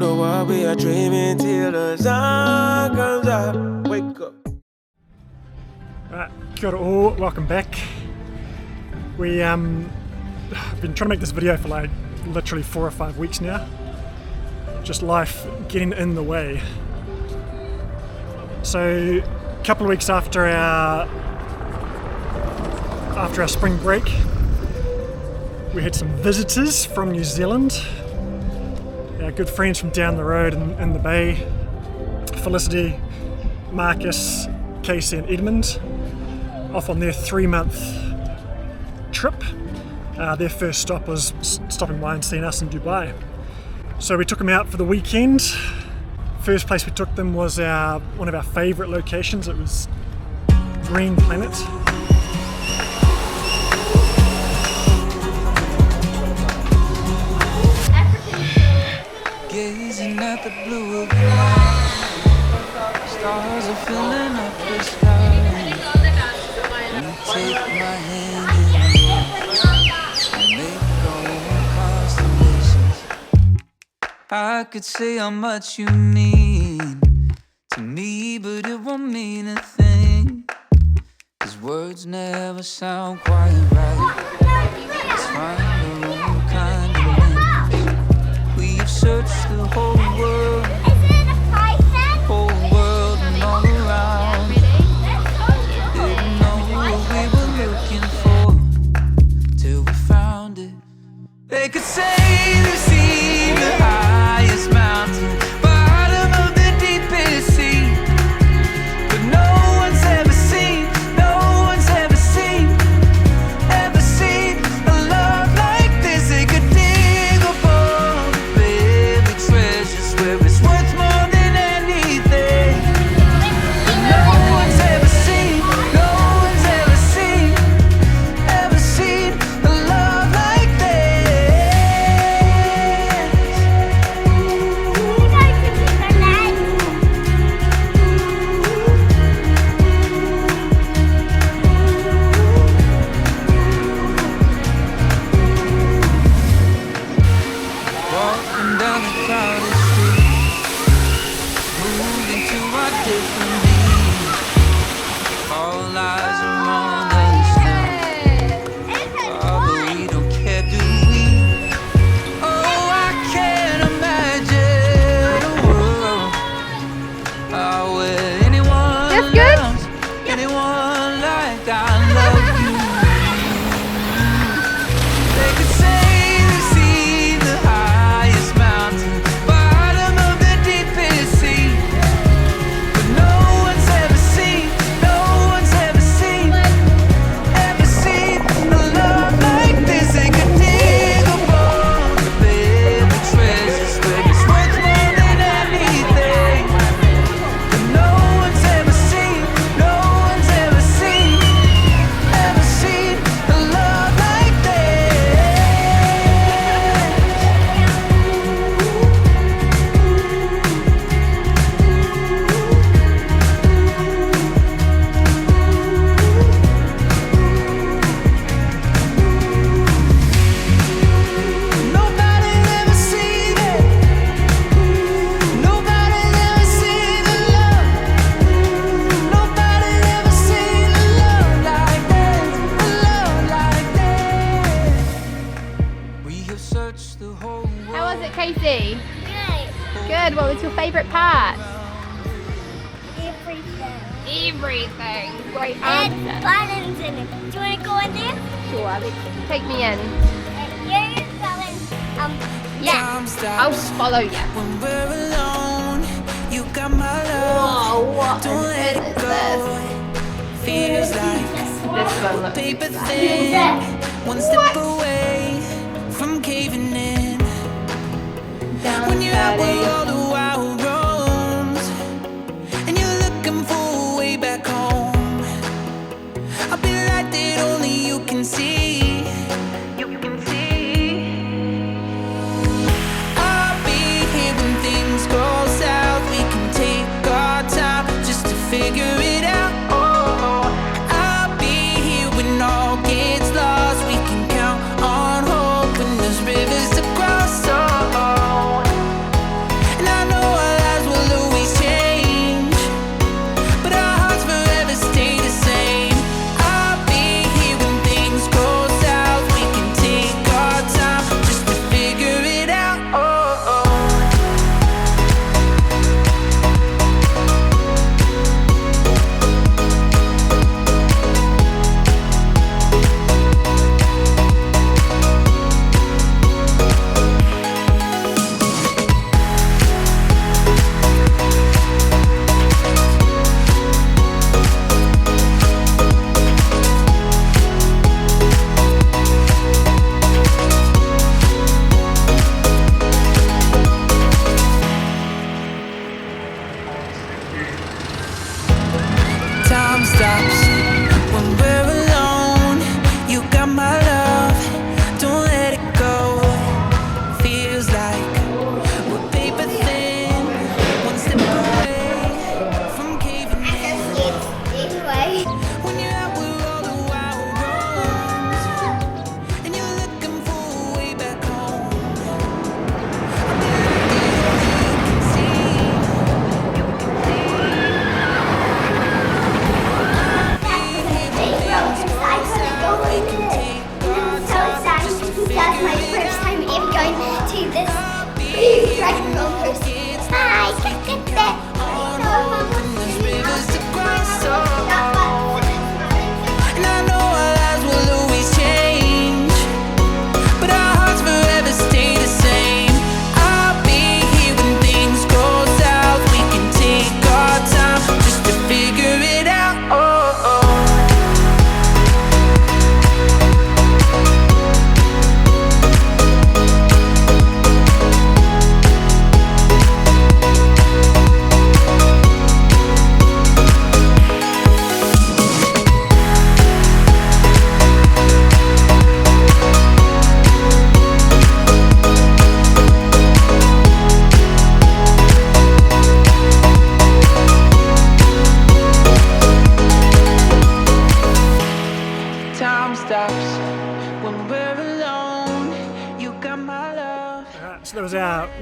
know what we are dreaming till the sun comes up. Wake up. Right, kia ora all, welcome back. We I've been trying to make this video for like literally 4 or 5 weeks now. Just life getting in the way. So a couple of weeks after our spring break, we had some visitors from New Zealand. Our good friends from down the road in the bay, Felicity, Marcus, Casey and Edmund, off on their 3-month trip. Their first stop was stopping by and seeing us in Dubai. So we took them out for the weekend. First place we took them was one of our favourite locations. It was Green Planet. Gazing at the blue of your eyes, stars are filling up the sky. You take my hand and make our own constellations. I could say how much you mean to me, but it won't mean a thing, 'cause words never sound quite right. Let's find our own kind of language. We've searched the whole world, whole world and all around. Didn't know what we were looking for till we found it. They could say they've seen the highest mountain, bottom of the deepest sea, but no one's ever seen a love like this. They could dig up all the baby treasures where it's worth more than anything. But no one's ever seen a love like this. Walking down the crowded street, moving to our different beats. All eyes are on us now. Oh, but we don't care, do we? Oh, I can't imagine a world where anyone loves anyone like I love you. They could say they've seen the highest mountain, bottom of the deepest sea, but no one's ever seen a love like this. They could dig up all the baby treasures where it's worth more than anything, but no one's ever seen a love like this. Nobody ever seen it. Nobody ever seen the love. Nobody ever seen a love like this. A love like this. We have searched the whole world. How was it, Casey? Good. What was your favourite part? Everything. Great And answer. buttons in it. Do you want to go in there? Sure. Take me in. Here's buttons. Yeah. I'll follow you. When we're alone, you got my love. Whoa, what Don't on let earth it is go. this? Feels like This one looks paper thin, one step away from caving in. When you're out with all the wild roams and you're looking for a way back home, I'll be like that only you can see. I'll be here when things go south. We can take our time just to figure it out. I'll be here when all gets lost. We can count on hope when there's rivers to cross.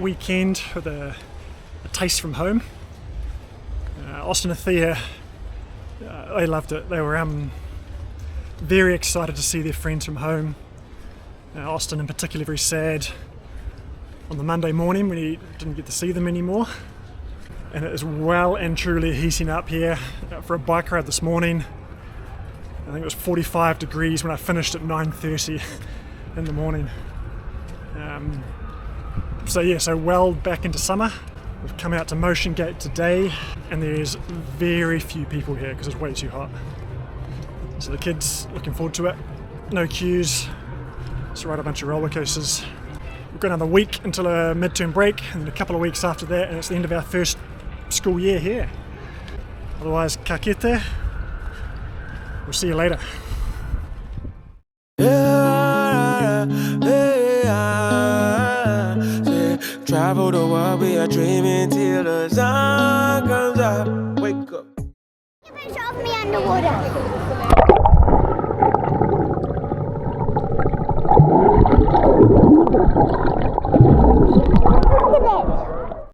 weekend with a taste from home. Austin and Thea, they loved it. They were very excited to see their friends from home. Austin in particular very sad on the Monday morning when he didn't get to see them anymore. And it is well and truly heating up here for a bike ride this morning. I think it was 45 degrees when I finished at 9:30 in the morning. So well back into summer. We've come out to Motion Gate today and there's very few people here because it's way too hot. So the kids looking forward to it. No queues, just ride a bunch of roller coasters. We've got another week until a midterm break and then a couple of weeks after that and it's the end of our first school year here. Otherwise, ka kite. We'll see you later. Travel the world, we are dreaming till the sun comes up. Wake up. You can show me underwater. Look at it.